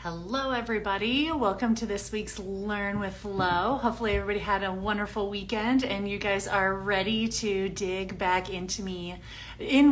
Hello, everybody. Welcome to this week's Learn with Lo. Hopefully everybody had a wonderful weekend and you guys are ready to dig back in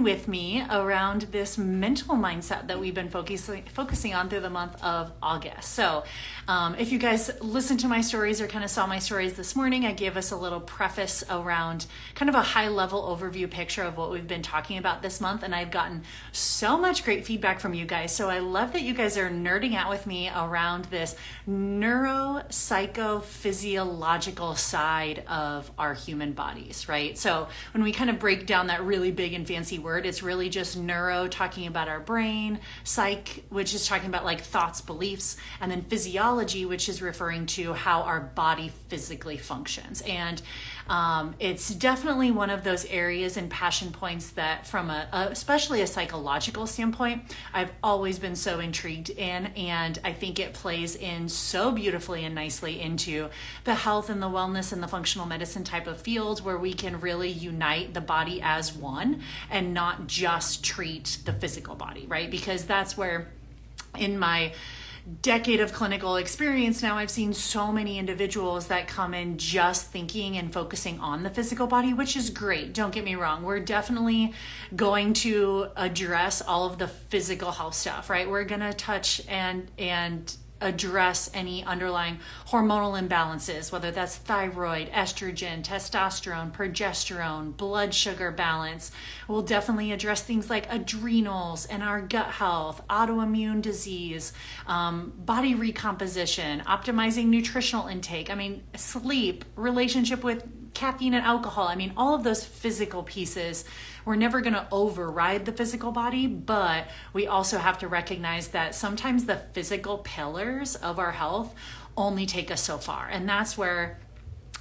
with me around this mental mindset that we've been focusing on through the month of August. So if you guys listened to my stories or kind of saw my stories this morning, I gave us a little preface around kind of a high level overview picture of what we've been talking about this month. And I've gotten so much great feedback from you guys. So I love that you guys are nerding out with me around this neuropsychophysiological side of our human bodies, right? So when we kind of break down that really big and fancy word, it's really just neuro, talking about our brain, psych, which is talking about like thoughts, beliefs, and then physiology, which is referring to how our body physically functions. And it's definitely one of those areas and passion points that from especially a psychological standpoint, I've always been so intrigued in, and I think it plays in so beautifully and nicely into the health and the wellness and the functional medicine type of fields where we can really unite the body as one and not just treat the physical body, right? Because that's where in my decade of clinical experience now, I've seen so many individuals that come in just thinking and focusing on the physical body, which is great. Don't get me wrong. We're definitely going to address all of the physical health stuff, right? We're going to touch and address any underlying hormonal imbalances, whether that's thyroid, estrogen, testosterone, progesterone, blood sugar balance. We'll definitely address things like adrenals and our gut health, autoimmune disease, body recomposition, optimizing nutritional intake. I mean, sleep, relationship with caffeine and alcohol. I mean, all of those physical pieces, we're never going to override the physical body, but we also have to recognize that sometimes the physical pillars of our health only take us so far. And that's where,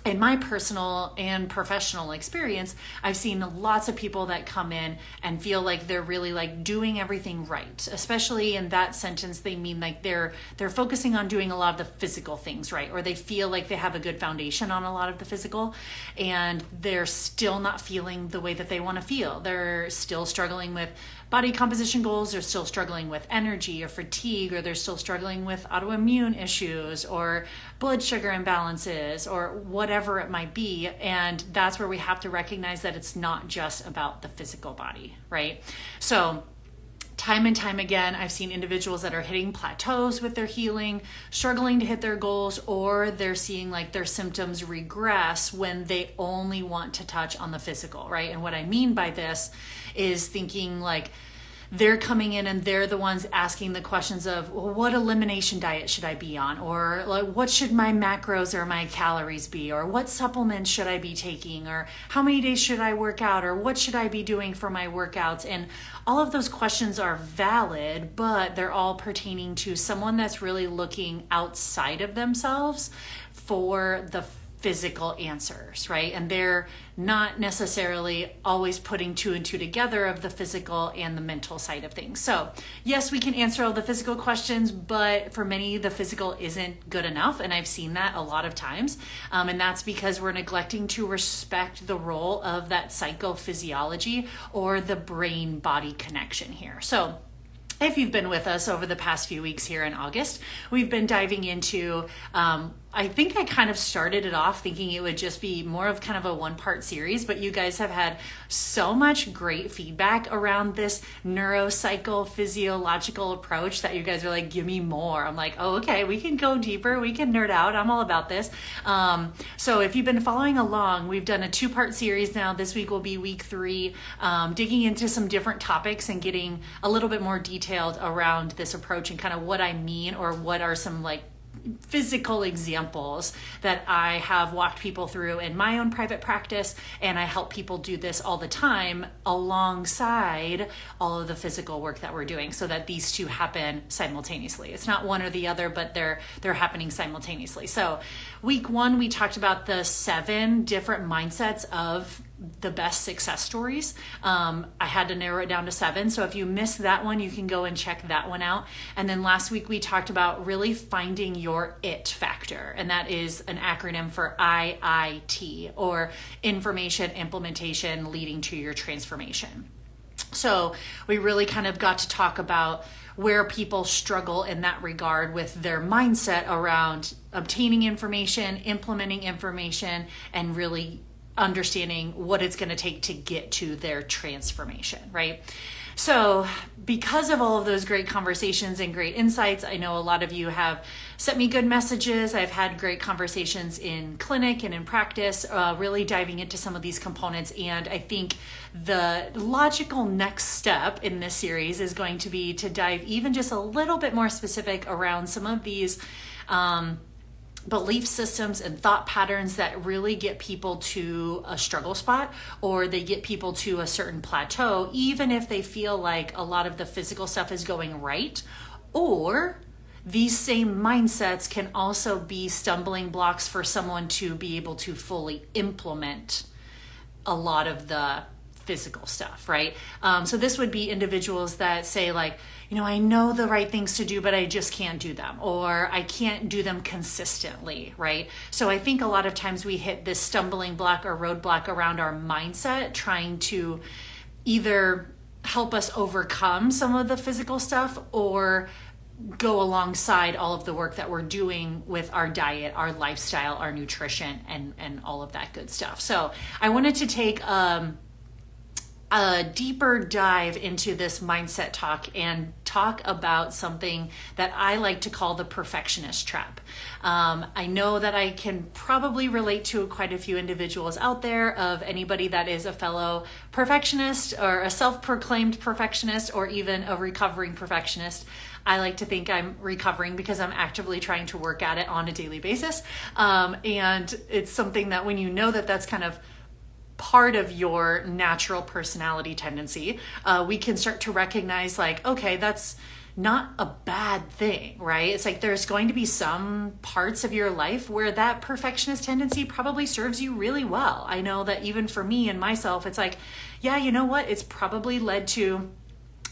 in my personal and professional experience, I've seen lots of people that come in and feel like they're really like doing everything right. Especially in that sentence, they mean like they're focusing on doing a lot of the physical things right, or they feel like they have a good foundation on a lot of the physical, and they're still not feeling the way that they want to feel. They're still struggling with body composition goals, they're still struggling with energy or fatigue, or they're still struggling with autoimmune issues or blood sugar imbalances or whatever it might be. And that's where we have to recognize that it's not just about the physical body, right? So time and time again, I've seen individuals that are hitting plateaus with their healing, struggling to hit their goals, or they're seeing like their symptoms regress when they only want to touch on the physical, right? And what I mean by this is thinking like they're coming in and they're the ones asking the questions of, well, what elimination diet should I be on? Or like, what should my macros or my calories be? Or what supplements should I be taking? Or how many days should I work out? Or what should I be doing for my workouts? And all of those questions are valid, but they're all pertaining to someone that's really looking outside of themselves for the physical answers, right? And they're not necessarily always putting two and two together of the physical and the mental side of things. So yes, we can answer all the physical questions, but for many, the physical isn't good enough. And I've seen that a lot of times. And that's because we're neglecting to respect the role of that psychophysiology or the brain-body connection here. So if you've been with us over the past few weeks here in August, we've been diving into, I think I kind of started it off thinking it would just be more of kind of a one-part series, but you guys have had so much great feedback around this neuropsychophysiological approach that you guys are like, give me more. I'm like, oh, okay, we can go deeper. We can nerd out. I'm all about this. So if you've been following along, we've done a 2-part series now. This week will be week 3, digging into some different topics and getting a little bit more detailed around this approach and kind of what I mean, or what are some like physical examples that I have walked people through in my own private practice, and I help people do this all the time alongside all of the physical work that we're doing, so that these two happen simultaneously. It's not one or the other, but they're happening simultaneously. So week 1, we talked about the 7 different mindsets of the best success stories. I had to narrow it down to 7. So if you missed that one, you can go and check that one out. And then last week we talked about really finding your IT factor. And that is an acronym for IIT, or information, implementation, leading to your transformation. So we really kind of got to talk about where people struggle in that regard with their mindset around obtaining information, implementing information, and really understanding what it's going to take to get to their transformation, right? So because of all of those great conversations and great insights, I know a lot of you have sent me good messages. I've had great conversations in clinic and in practice, really diving into some of these components. And I think the logical next step in this series is going to be to dive even just a little bit more specific around some of these belief systems and thought patterns that really get people to a struggle spot, or they get people to a certain plateau, even if they feel like a lot of the physical stuff is going right. Or these same mindsets can also be stumbling blocks for someone to be able to fully implement a lot of the physical stuff, right? So this would be individuals that say like, I know the right things to do, but I just can't do them, or I can't do them consistently, right? So I think a lot of times we hit this stumbling block or roadblock around our mindset, trying to either help us overcome some of the physical stuff or go alongside all of the work that we're doing with our diet, our lifestyle, our nutrition, and all of that good stuff. So I wanted to take a deeper dive into this mindset talk and talk about something that I like to call the perfectionist trap. I know that I can probably relate to quite a few individuals out there, of anybody that is a fellow perfectionist or a self-proclaimed perfectionist or even a recovering perfectionist. I like to think I'm recovering because I'm actively trying to work at it on a daily basis. And it's something that when you know that that's kind of part of your natural personality tendency, we can start to recognize like, okay, that's not a bad thing, right? It's like there's going to be some parts of your life where that perfectionist tendency probably serves you really well. I know that even for me and myself, it's like, yeah, you know what? It's probably led to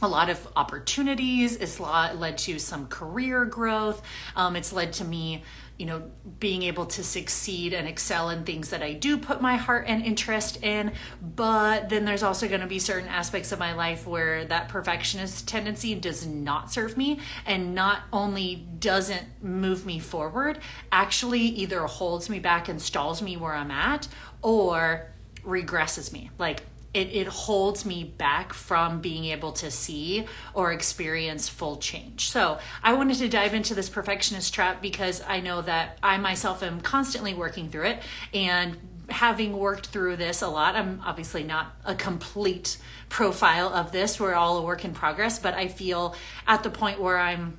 a lot of opportunities. It's led to some career growth. It's led to me, being able to succeed and excel in things that I do put my heart and interest in. But then there's also going to be certain aspects of my life where that perfectionist tendency does not serve me, and not only doesn't move me forward, actually either holds me back and stalls me where I'm at, or regresses me. Like it holds me back from being able to see or experience full change. So I wanted to dive into this perfectionist trap because I know that I myself am constantly working through it, and having worked through this a lot, I'm obviously not a complete profile of this. We're all a work in progress, but I feel at the point where I'm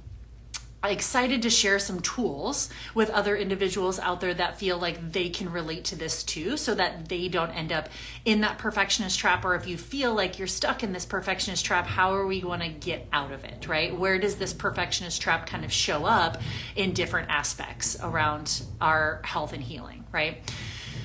excited to share some tools with other individuals out there that feel like they can relate to this too, so that they don't end up in that perfectionist trap. Or if you feel like you're stuck in this perfectionist trap, how are we going to get out of it, right? Where does this perfectionist trap kind of show up in different aspects around our health and healing, right?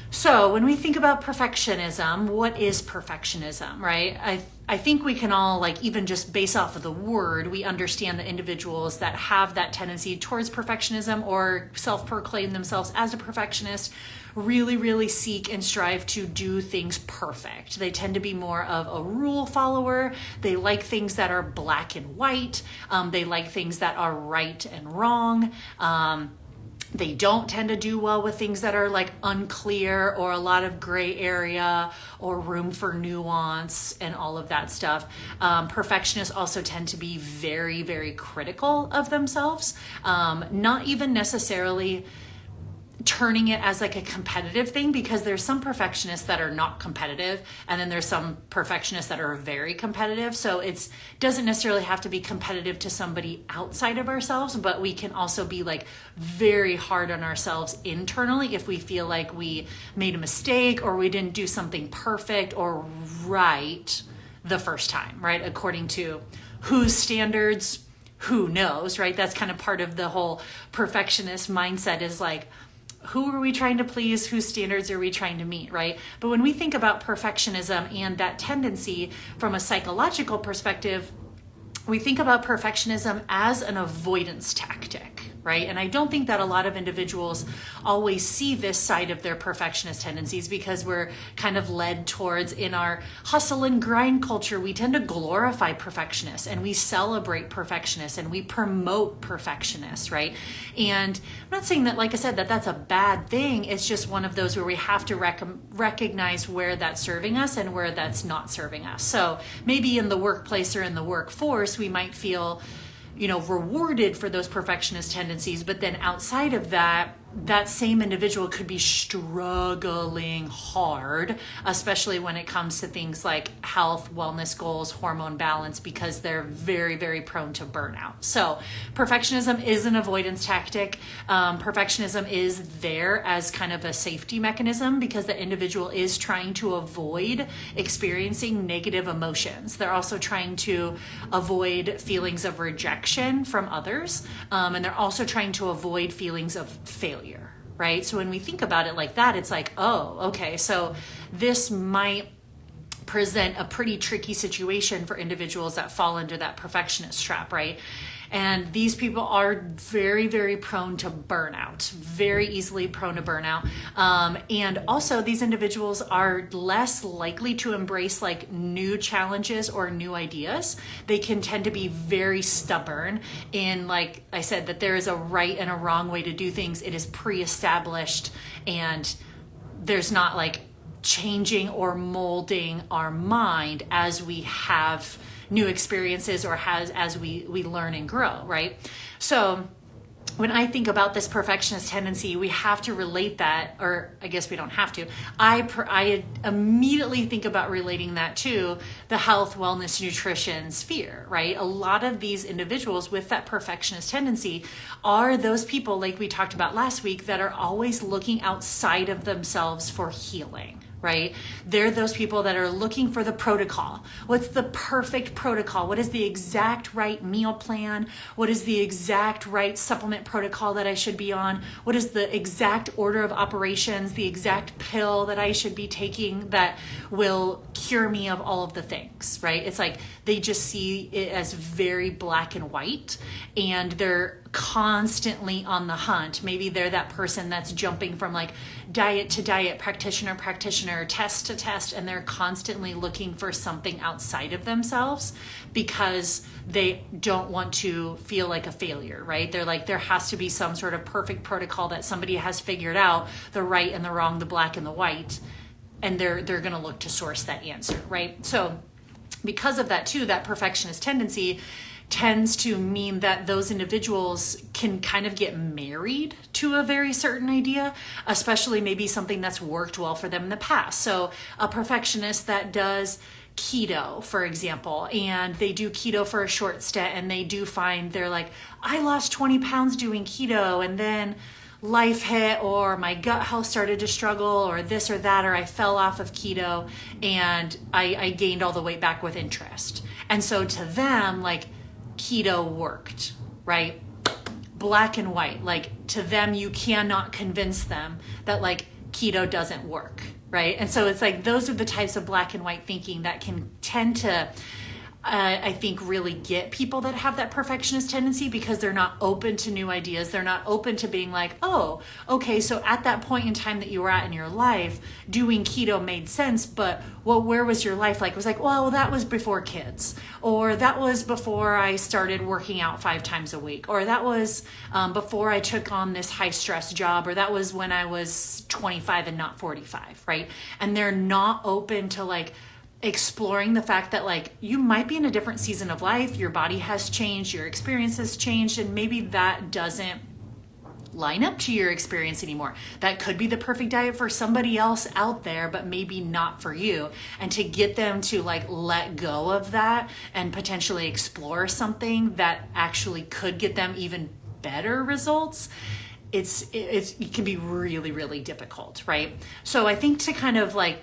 So when we think about perfectionism, what is perfectionism, right? I think we can all, like, even just based off of the word, we understand the individuals that have that tendency towards perfectionism or self-proclaim themselves as a perfectionist really, really seek and strive to do things perfect. They tend to be more of a rule follower. They like things that are black and white. They like things that are right and wrong. They don't tend to do well with things that are like unclear or a lot of gray area or room for nuance and all of that stuff. Perfectionists also tend to be very, very critical of themselves, not even necessarily turning it as like a competitive thing, because there's some perfectionists that are not competitive, and then there's some perfectionists that are very competitive. So it doesn't necessarily have to be competitive to somebody outside of ourselves, but we can also be like very hard on ourselves internally if we feel like we made a mistake or we didn't do something perfect or right the first time, right? According to whose standards, who knows, right? That's kind of part of the whole perfectionist mindset, is like, who are we trying to please? Whose standards are we trying to meet, right? But when we think about perfectionism and that tendency from a psychological perspective, we think about perfectionism as an avoidance tactic, right? And I don't think that a lot of individuals always see this side of their perfectionist tendencies, because we're kind of led towards, in our hustle and grind culture, we tend to glorify perfectionists and we celebrate perfectionists and we promote perfectionists, right? And I'm not saying that, like I said, that that's a bad thing. It's just one of those where we have to recognize where that's serving us and where that's not serving us. So maybe in the workplace or in the workforce, we might feel, rewarded for those perfectionist tendencies, but then outside of that, that same individual could be struggling hard, especially when it comes to things like health, wellness goals, hormone balance, because they're very, very prone to burnout. So perfectionism is an avoidance tactic. Perfectionism is there as kind of a safety mechanism because the individual is trying to avoid experiencing negative emotions. They're also trying to avoid feelings of rejection from others. And they're also trying to avoid feelings of failure. Right? So when we think about it like that, it's like, oh, okay, so this might present a pretty tricky situation for individuals that fall into that perfectionist trap, right? And these people are very, very prone to burnout, very easily prone to burnout. And also these individuals are less likely to embrace like new challenges or new ideas. They can tend to be very stubborn in, like I said, that there is a right and a wrong way to do things. It is pre-established, and there's not like changing or molding our mind as we have new experiences or as we learn and grow, right? So when I think about this perfectionist tendency, we have to relate that, or I guess we don't have to. I immediately think about relating that to the health, wellness, nutrition sphere, right? A lot of these individuals with that perfectionist tendency are those people, like we talked about last week, that are always looking outside of themselves for healing. Right? They're those people that are looking for the protocol. What's the perfect protocol? What is the exact right meal plan? What is the exact right supplement protocol that I should be on? What is the exact order of operations, the exact pill that I should be taking that will cure me of all of the things, right? It's like they just see it as very black and white, and they're constantly on the hunt. Maybe they're that person that's jumping from like diet to diet, practitioner, test to test, and they're constantly looking for something outside of themselves because they don't want to feel like a failure, right? They're like, there has to be some sort of perfect protocol that somebody has figured out, the right and the wrong, the black and the white, and they're going to look to source that answer, right? So because of that too, that perfectionist tendency tends to mean that those individuals can kind of get married to a very certain idea, especially maybe something that's worked well for them in the past. So a perfectionist that does keto, for example, and they do keto for a short stint, and they do find they're like, I lost 20 pounds doing keto, and then life hit, or my gut health started to struggle, or this or that, or I fell off of keto and I gained all the weight back with interest. And so to them, like, keto worked, right? Black and white. Like, to them, you cannot convince them that like keto doesn't work, right? And so it's like, those are the types of black and white thinking that can tend to I think really get people that have that perfectionist tendency, because they're not open to new ideas. They're not open to being like, oh, okay, so at that point in time that you were at in your life, doing keto made sense, but well, where was your life like? It was like, well, that was before kids, or that was before I started working out 5 times a week, or that was before I took on this high stress job, or that was when I was 25 and not 45, right? And they're not open to like exploring the fact that like you might be in a different season of life, your body has changed, your experience has changed, and maybe that doesn't line up to your experience anymore. That could be the perfect diet for somebody else out there, but maybe not for you. And to get them to like let go of that and potentially explore something that actually could get them even better results, it can be really, really difficult, right? So I think to kind of like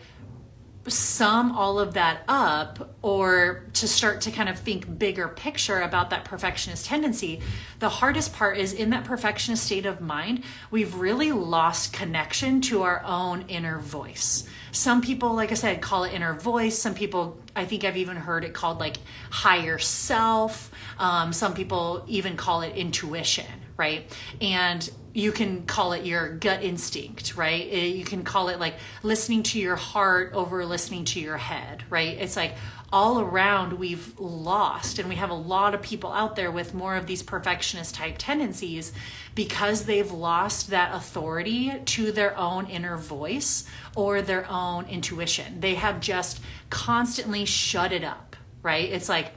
sum all of that up, or to start to kind of think bigger picture about that perfectionist tendency, the hardest part is in that perfectionist state of mind, we've really lost connection to our own inner voice. Some people, like I said, call it inner voice. Some people, I think I've even heard it called like higher self. Some people even call it intuition, right? And you can call it your gut instinct, right? You can call it like listening to your heart over listening to your head, right? It's like all around we've lost, and we have a lot of people out there with more of these perfectionist type tendencies because they've lost that authority to their own inner voice or their own intuition. They have just constantly shut it up, right? It's like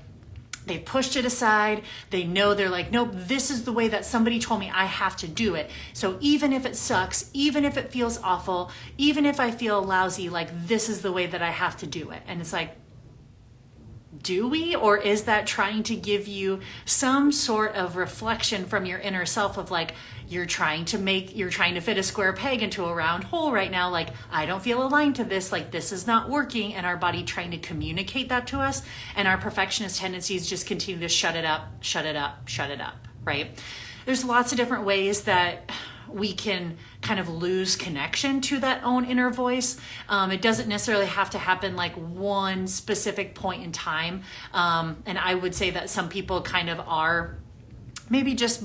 they pushed it aside. They know, they're like, nope, this is the way that somebody told me I have to do it. So even if it sucks, even if it feels awful, even if I feel lousy, like this is the way that I have to do it. And it's like, do we? Or is that trying to give you some sort of reflection from your inner self of like, you're trying to fit a square peg into a round hole right now. Like, I don't feel aligned to this. Like, this is not working. And our body trying to communicate that to us. And our perfectionist tendencies just continue to shut it up, shut it up, shut it up, right? There's lots of different ways that we can kind of lose connection to that own inner voice. It doesn't necessarily have to happen like one specific point in time. And I would say that some people kind of are maybe just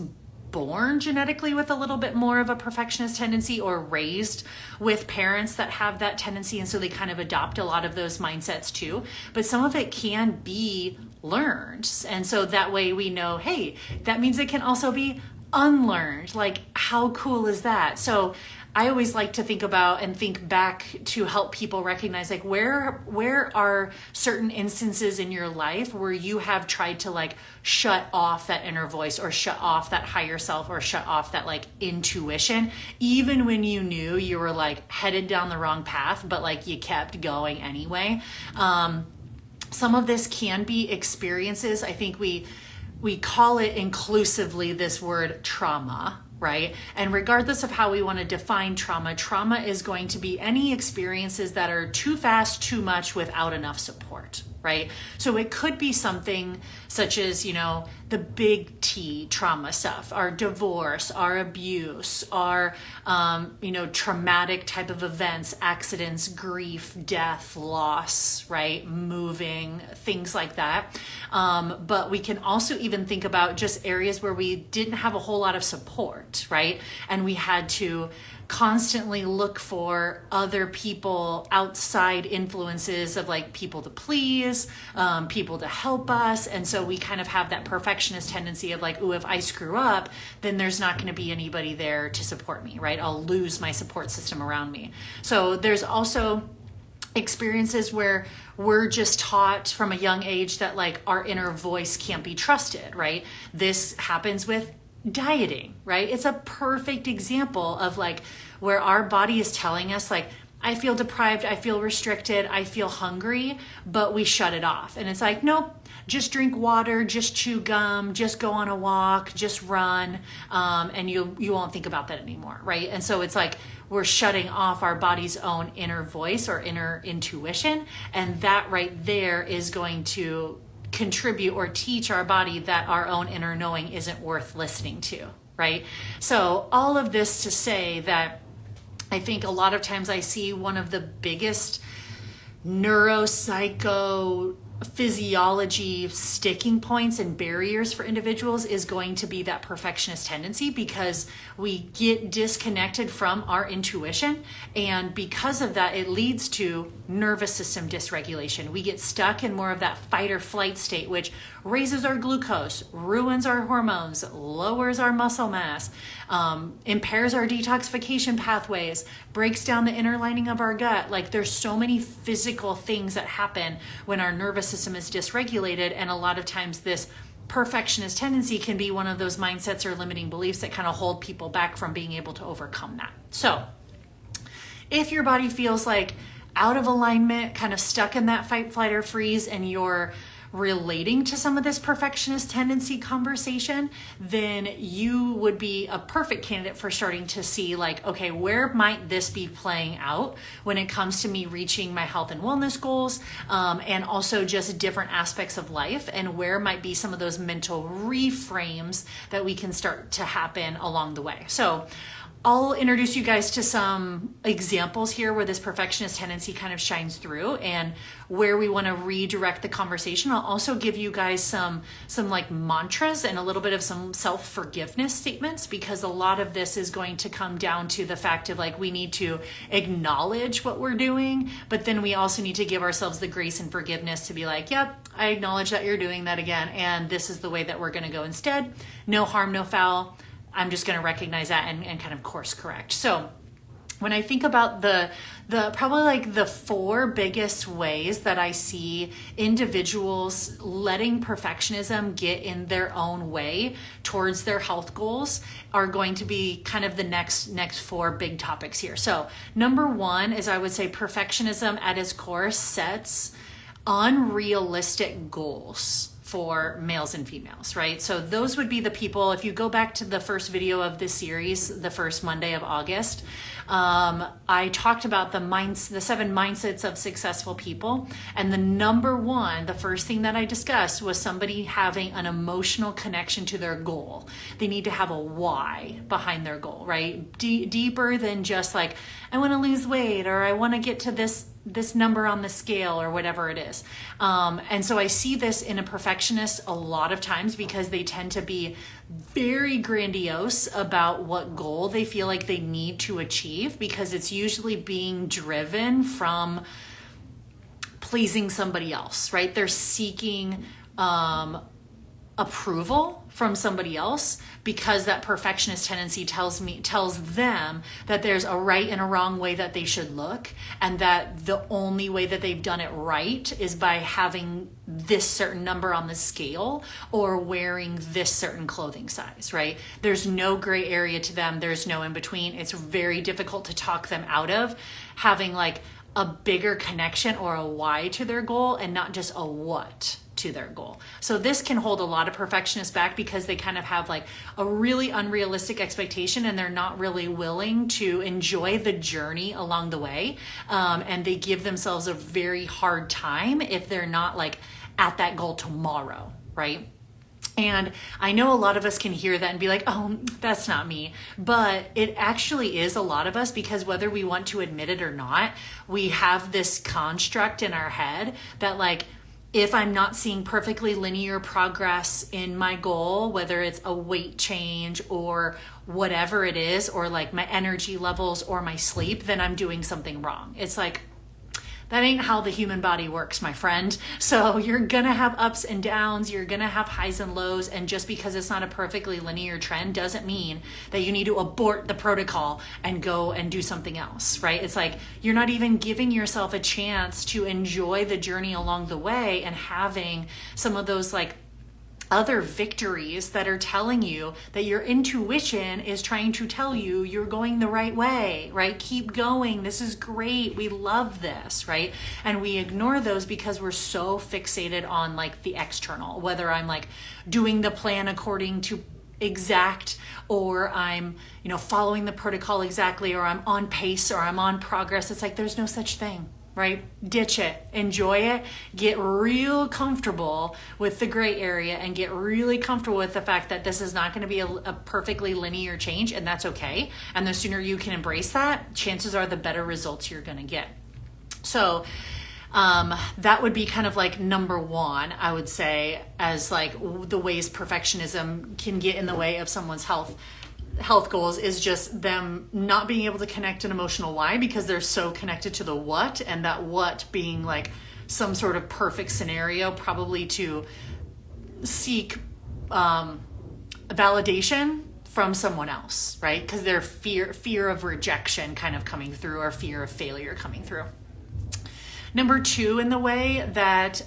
born genetically with a little bit more of a perfectionist tendency, or raised with parents that have that tendency. And so they kind of adopt a lot of those mindsets too. But some of it can be learned. And so that way we know, hey, that means it can also be unlearned. Like, how cool is that? So I always like to think about and think back to help people recognize, like, where are certain instances in your life where you have tried to like shut off that inner voice, or shut off that higher self, or shut off that like intuition, even when you knew you were like headed down the wrong path, but like you kept going anyway. Some of this can be experiences. I think we call it inclusively this word trauma, right? And regardless of how we want to define trauma, trauma is going to be any experiences that are too fast, too much, without enough support, right? So it could be something such as, the big T trauma stuff, our divorce, our abuse, our, traumatic type of events, accidents, grief, death, loss, right? Moving, things like that. But we can also even think about just areas where we didn't have a whole lot of support, right? And we had to constantly look for other people, outside influences of like people to please, people to help us. And so we kind of have that perfectionist tendency of like, ooh, if I screw up, then there's not going to be anybody there to support me, right? I'll lose my support system around me. So there's also experiences where we're just taught from a young age that like our inner voice can't be trusted, right? This happens with dieting, right? It's a perfect example of like where our body is telling us like, I feel deprived, I feel restricted, I feel hungry, but we shut it off. And it's like, nope, just drink water, just chew gum, just go on a walk, just run, and you won't think about that anymore, right? And so it's like we're shutting off our body's own inner voice or inner intuition, and that right there is going to contribute or teach our body that our own inner knowing isn't worth listening to, right? So all of this to say that I think a lot of times I see one of the biggest neuropsychophysiology sticking points and barriers for individuals is going to be that perfectionist tendency, because we get disconnected from our intuition, and because of that it leads to nervous system dysregulation. We get stuck in more of that fight or flight state, which raises our glucose, ruins our hormones, lowers our muscle mass, impairs our detoxification pathways, breaks down the inner lining of our gut. Like, there's so many physical things that happen when our nervous system is dysregulated, and a lot of times this perfectionist tendency can be one of those mindsets or limiting beliefs that kind of hold people back from being able to overcome that. So if your body feels like out of alignment, kind of stuck in that fight, flight, or freeze, and you're relating to some of this perfectionist tendency conversation, then you would be a perfect candidate for starting to see like, okay, where might this be playing out when it comes to me reaching my health and wellness goals, and also just different aspects of life, and where might be some of those mental reframes that we can start to happen along the way. So I'll introduce you guys to some examples here where this perfectionist tendency kind of shines through and where we want to redirect the conversation. I'll also give you guys some like mantras and a little bit of some self-forgiveness statements, because a lot of this is going to come down to the fact of like, we need to acknowledge what we're doing, but then we also need to give ourselves the grace and forgiveness to be like, yep, I acknowledge that you're doing that again, and this is the way that we're going to go instead. No harm, no foul. I'm just going to recognize that and kind of course correct. So when I think about the probably like the 4 biggest ways that I see individuals letting perfectionism get in their own way towards their health goals are going to be kind of the next 4 big topics here. So number 1 is, I would say, perfectionism at its core sets unrealistic goals for males and females, right? So those would be the people, if you go back to the first video of this series, the first Monday of August, I talked about the 7 mindsets of successful people. And the number 1, the first thing that I discussed was somebody having an emotional connection to their goal. They need to have a why behind their goal, right? Deeper than just like, I want to lose weight, or I want to get to this number on the scale, or whatever it is. And so I see this in a perfectionist a lot of times because they tend to be very grandiose about what goal they feel like they need to achieve, because it's usually being driven from pleasing somebody else, right? They're seeking approval from somebody else, because that perfectionist tendency tells them that there's a right and a wrong way that they should look, and that the only way that they've done it right is by having this certain number on the scale or wearing this certain clothing size, right? There's no gray area to them. There's no in between. It's very difficult to talk them out of having like a bigger connection or a why to their goal, and not just a what to their goal. So this can hold a lot of perfectionists back, because they kind of have like a really unrealistic expectation, and they're not really willing to enjoy the journey along the way. And they give themselves a very hard time if they're not like at that goal tomorrow, right? And I know a lot of us can hear that and be like, oh, that's not me. But it actually is a lot of us, because whether we want to admit it or not, we have this construct in our head that like, if I'm not seeing perfectly linear progress in my goal, whether it's a weight change or whatever it is, or like my energy levels or my sleep, then I'm doing something wrong. It's like, that ain't how the human body works, my friend. So you're gonna have ups and downs, you're gonna have highs and lows, and just because it's not a perfectly linear trend doesn't mean that you need to abort the protocol and go and do something else, right? It's like, you're not even giving yourself a chance to enjoy the journey along the way and having some of those like other victories that are telling you that your intuition is trying to tell you you're going the right way, right? Keep going. This is great. We love this, right? And we ignore those because we're so fixated on like the external, whether I'm like doing the plan according to exact, or I'm, following the protocol exactly, or I'm on pace, or I'm on progress. It's like, there's no such thing. Right? Ditch it, enjoy it, get real comfortable with the gray area, and get really comfortable with the fact that this is not going to be a perfectly linear change, and that's okay. And the sooner you can embrace that, chances are the better results you're going to get. So that would be kind of like number 1, I would say, as like the ways perfectionism can get in the way of someone's health goals, is just them not being able to connect an emotional why, because they're so connected to the what, and that what being like some sort of perfect scenario, probably to seek validation from someone else, right? Because their fear of rejection kind of coming through, or fear of failure coming through. Number 2, in the way that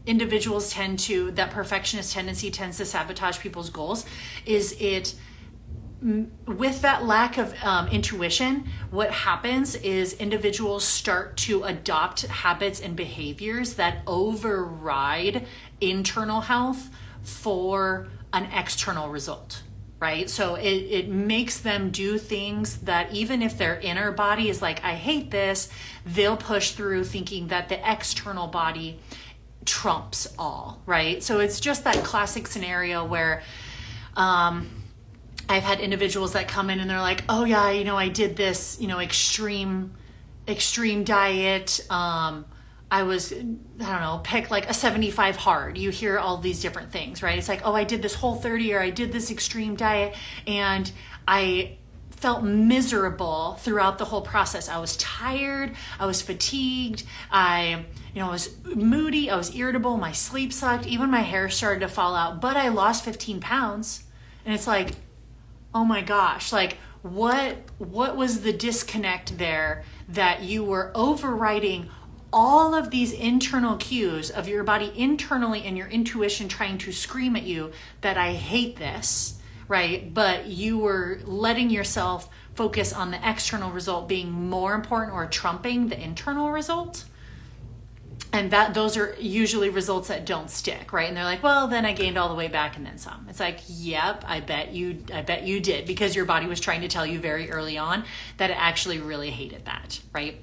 individuals that perfectionist tendency tends to sabotage people's goals, is with that lack of intuition, what happens is individuals start to adopt habits and behaviors that override internal health for an external result, right? So it makes them do things that, even if their inner body is like, I hate this, they'll push through thinking that the external body trumps all, right? So it's just that classic scenario where I've had individuals that come in and they're like, oh yeah, I did this, extreme diet. I was, I don't know, pick like a 75 hard. You hear all these different things, right? It's like, oh, I did this Whole30 or I did this extreme diet and I felt miserable throughout the whole process. I was tired. I was fatigued. I was moody. I was irritable. My sleep sucked. Even my hair started to fall out, but I lost 15 pounds. And it's like, oh my gosh, like what was the disconnect there that you were overriding all of these internal cues of your body internally and your intuition trying to scream at you that I hate this, right? But you were letting yourself focus on the external result being more important or trumping the internal result. And those are usually results that don't stick, right? And they're like, well, then I gained all the way back and then some. It's like, yep, I bet you did, because your body was trying to tell you very early on that it actually really hated that, right?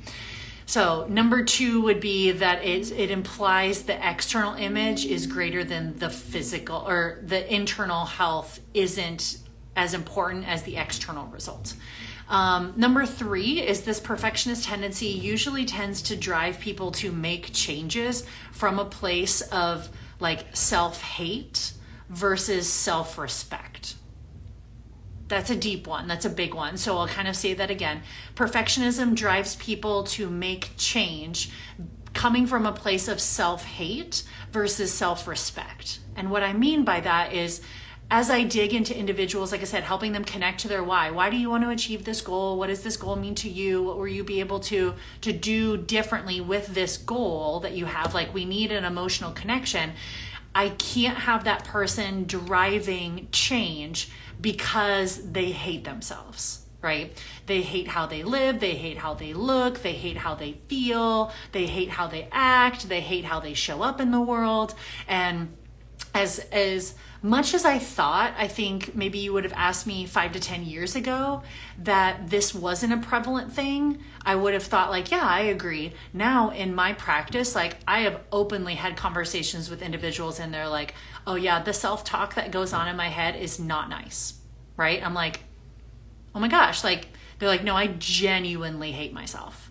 So number 2 would be that it implies the external image is greater than the physical, or the internal health isn't as important as the external result. Number 3 is this perfectionist tendency usually tends to drive people to make changes from a place of like self-hate versus self-respect. That's a deep one. That's a big one. So I'll kind of say that again. Perfectionism drives people to make change coming from a place of self-hate versus self-respect. And what I mean by that is, as I dig into individuals, like I said, helping them connect to their why. Why do you want to achieve this goal? What does this goal mean to you? What will you be able to do differently with this goal that you have? Like, we need an emotional connection. I can't have that person driving change because they hate themselves, right? They hate how they live. They hate how they look. They hate how they feel. They hate how they act. They hate how they show up in the world. And as much as I thought, I think maybe you would have asked me 5 to 10 years ago that this wasn't a prevalent thing, I would have thought like, yeah, I agree. Now in my practice, like I have openly had conversations with individuals and they're like, oh yeah, the self-talk that goes on in my head is not nice, right? I'm like, oh my gosh, like they're like, no, I genuinely hate myself.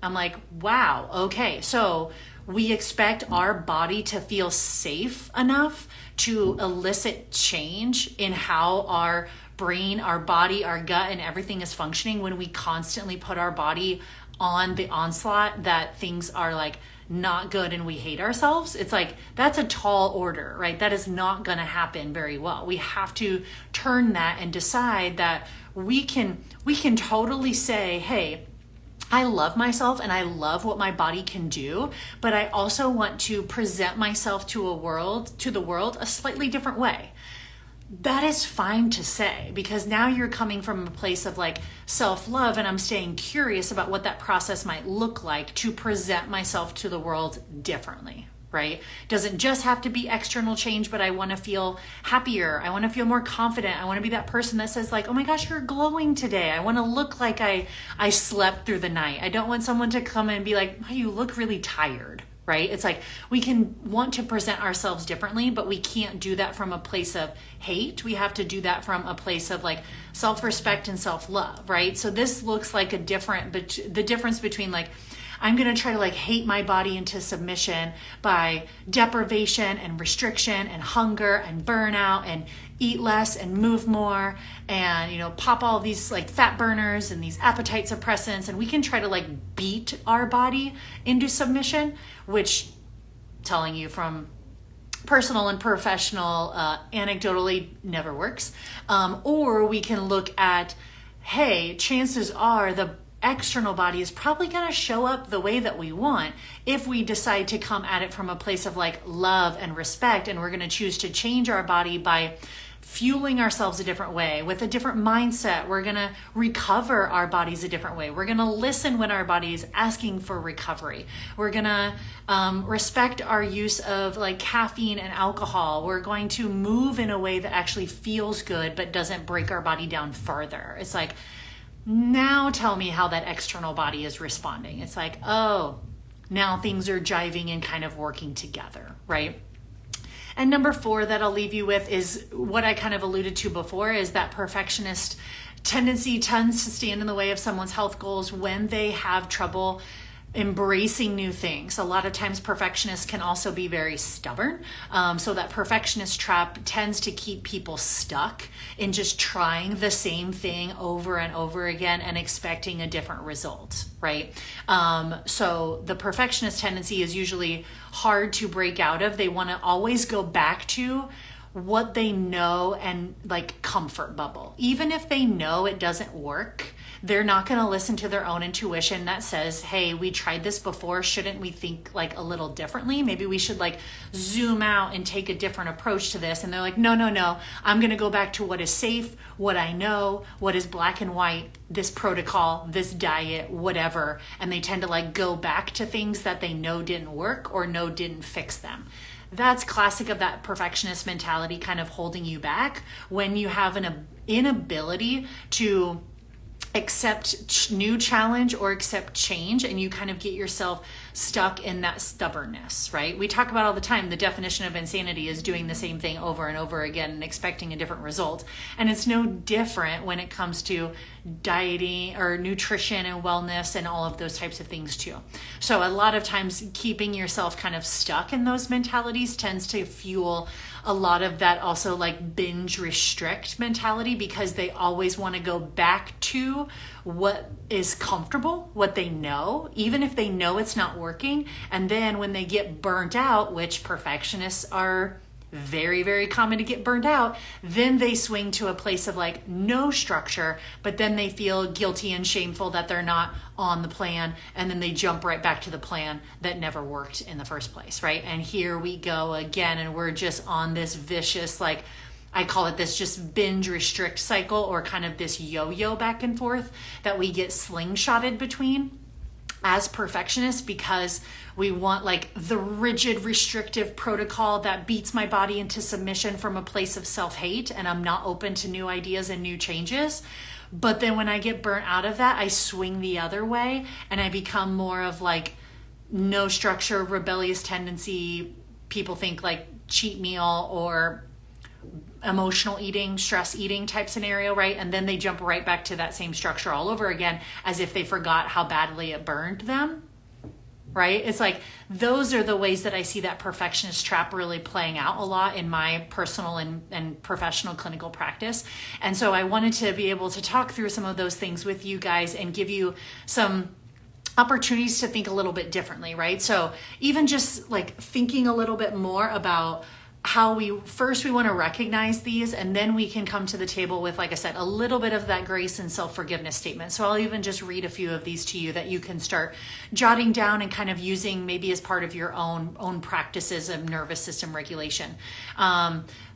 I'm like, wow, okay. So we expect our body to feel safe enough to elicit change in how our brain, our body, our gut, and everything is functioning when we constantly put our body on the onslaught that things are like not good and we hate ourselves. It's like, that's a tall order, right? That is not going to happen very well. We have to turn that and decide that we can totally say, hey, I love myself and I love what my body can do, but I also want to present myself to the world a slightly different way. That is fine to say, because now you're coming from a place of like self-love, and I'm staying curious about what that process might look like to present myself to the world differently. Right? Doesn't just have to be external change, but I want to feel happier. I want to feel more confident. I want to be that person that says like, oh my gosh, you're glowing today. I want to look like I slept through the night. I don't want someone to come in and be like, oh, you look really tired, right? It's like we can want to present ourselves differently, but we can't do that from a place of hate. We have to do that from a place of like self-respect and self-love, right? So this looks like the difference between like, I'm going to try to like hate my body into submission by deprivation and restriction and hunger and burnout and eat less and move more and, pop all these like fat burners and these appetite suppressants. And we can try to like beat our body into submission, which, telling you from personal and professional, anecdotally never works. Or we can look at, hey, chances are the external body is probably going to show up the way that we want if we decide to come at it from a place of like love and respect, and we're going to choose to change our body by fueling ourselves a different way with a different mindset. We're going to recover our bodies a different way. We're going to listen when our body is asking for recovery. We're going to respect our use of like caffeine and alcohol. We're going to move in a way that actually feels good but doesn't break our body down further. It's like, now tell me how that external body is responding. It's like, oh, now things are jiving and kind of working together, right? And number 4 that I'll leave you with is what I kind of alluded to before, is that perfectionist tendency tends to stand in the way of someone's health goals when they have trouble embracing new things. A lot of times perfectionists can also be very stubborn. So that perfectionist trap tends to keep people stuck in just trying the same thing over and over again and expecting a different result, right? So the perfectionist tendency is usually hard to break out of. They want to always go back to what they know and like comfort bubble. Even if they know it doesn't work, they're not going to listen to their own intuition that says, hey, we tried this before. Shouldn't we think like a little differently? Maybe we should like zoom out and take a different approach to this. And they're like, no, I'm going to go back to what is safe, what I know, what is black and white, this protocol, this diet, whatever. And they tend to like go back to things that they know didn't work or know didn't fix them. That's classic of that perfectionist mentality kind of holding you back when you have an inability to accept new challenge or accept change, and you kind of get yourself stuck in that stubbornness, right? We talk about all the time, the definition of insanity is doing the same thing over and over again and expecting a different result. And it's no different when it comes to dieting or nutrition and wellness and all of those types of things too. So a lot of times keeping yourself kind of stuck in those mentalities tends to fuel a lot of that also like binge restrict mentality, because they always want to go back to what is comfortable, what they know, even if they know it's not working. And then when they get burnt out, which perfectionists are very, very common to get burned out, then they swing to a place of like no structure, but then they feel guilty and shameful that they're not on the plan. And then they jump right back to the plan that never worked in the first place, right? And here we go again. And we're just on this vicious, like, I call it this just binge restrict cycle, or kind of this yo-yo back and forth that we get slingshotted between as perfectionists, because we want like the rigid restrictive protocol that beats my body into submission from a place of self-hate, and I'm not open to new ideas and new changes. But then when I get burnt out of that, I swing the other way and I become more of like no structure, rebellious tendency. People think like cheat meal or emotional eating, stress eating type scenario, right? And then they jump right back to that same structure all over again, as if they forgot how badly it burned them, right? It's like, those are the ways that I see that perfectionist trap really playing out a lot in my personal and professional clinical practice. And so I wanted to be able to talk through some of those things with you guys and give you some opportunities to think a little bit differently, right? So even just like thinking a little bit more about how we want to recognize these, and then we can come to the table with, like I said, a little bit of that grace and self-forgiveness statement. So I'll even just read a few of these to you that you can start jotting down and kind of using maybe as part of your own practices of nervous system regulation.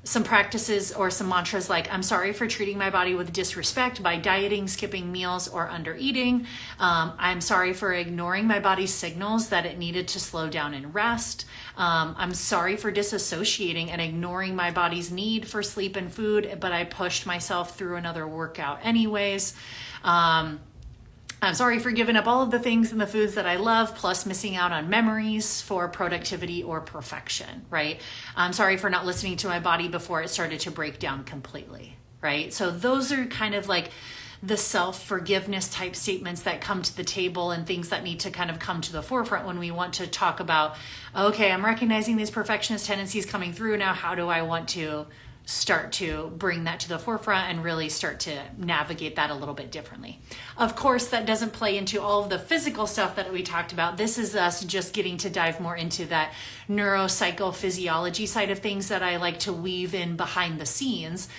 Some practices or some mantras like, I'm sorry for treating my body with disrespect by dieting, skipping meals, or under eating. I'm sorry for ignoring my body's signals that it needed to slow down and rest. I'm sorry for disassociating and ignoring my body's need for sleep and food, but I pushed myself through another workout anyways. I'm sorry for giving up all of the things and the foods that I love, plus missing out on memories for productivity or perfection, right? I'm sorry for not listening to my body before it started to break down completely, right? So those are kind of like the self-forgiveness type statements that come to the table, and things that need to kind of come to the forefront when we want to talk about, okay, I'm recognizing these perfectionist tendencies coming through now. How do I want to start to bring that to the forefront and really start to navigate that a little bit differently? Of course, that doesn't play into all of the physical stuff that we talked about. This is us just getting to dive more into that neuropsychophysiology side of things that I like to weave in behind the scenes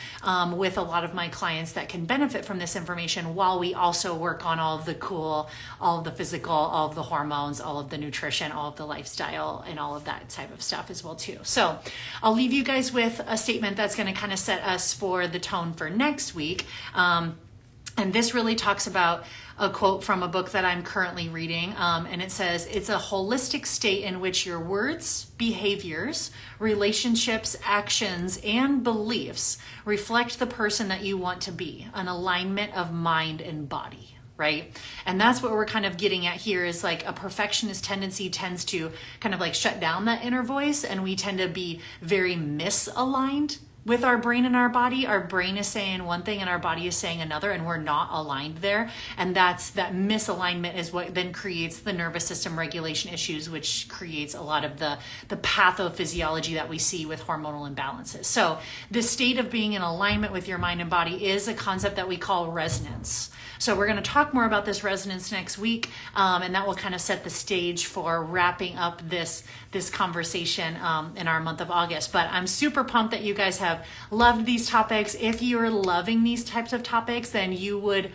with a lot of my clients that can benefit from this information, while we also work on all of the cool, all of the physical, all of the hormones, all of the nutrition, all of the lifestyle, and all of that type of stuff as well too. So I'll leave you guys with a statement that's going to kind of set us for the tone for next week. And this really talks about a quote from a book that I'm currently reading. And it says, it's a holistic state in which your words, behaviors, relationships, actions, and beliefs reflect the person that you want to be, an alignment of mind and body. right? And that's what we're kind of getting at here is like a perfectionist tendency tends to kind of like shut down that inner voice, and we tend to be very misaligned with our brain and our body. Our brain is saying one thing and our body is saying another, and we're not aligned there. And that misalignment is what then creates the nervous system regulation issues, which creates a lot of the pathophysiology that we see with hormonal imbalances. So this state of being in alignment with your mind and body is a concept that we call resonance. So we're going to talk more about this resonance next week, and that will kind of set the stage for wrapping up this conversation in our month of August. But I'm super pumped that you guys have loved these topics. If you're loving these types of topics, then you would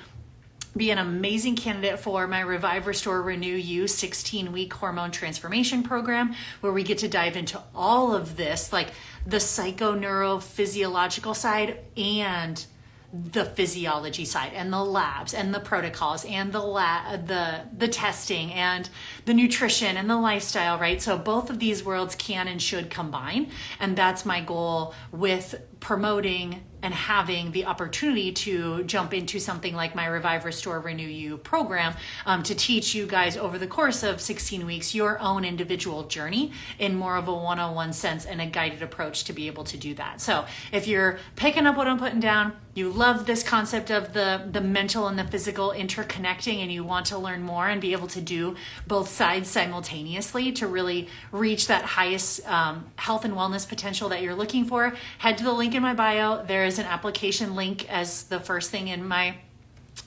be an amazing candidate for my Revive, Restore, Renew You 16-week hormone transformation program, where we get to dive into all of this, like the psychoneurophysiological side and the physiology side, and the labs and the protocols and the testing and the nutrition and the lifestyle, right? So both of these worlds can and should combine. And that's my goal with promoting and having the opportunity to jump into something like my Revive, Restore, Renew You program, to teach you guys over the course of 16 weeks your own individual journey in more of a one-on-one sense and a guided approach to be able to do that. So if you're picking up what I'm putting down, you love this concept of the mental and the physical interconnecting, and you want to learn more and be able to do both sides simultaneously to really reach that highest health and wellness potential that you're looking for, head to the link in my bio. There is an application link as the first thing in my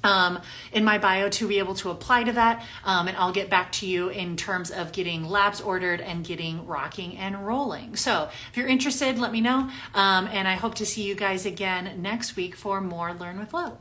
bio to be able to apply to that. And I'll get back to you in terms of getting labs ordered and getting rocking and rolling. So if you're interested, let me know. And I hope to see you guys again next week for more Learn with Lo.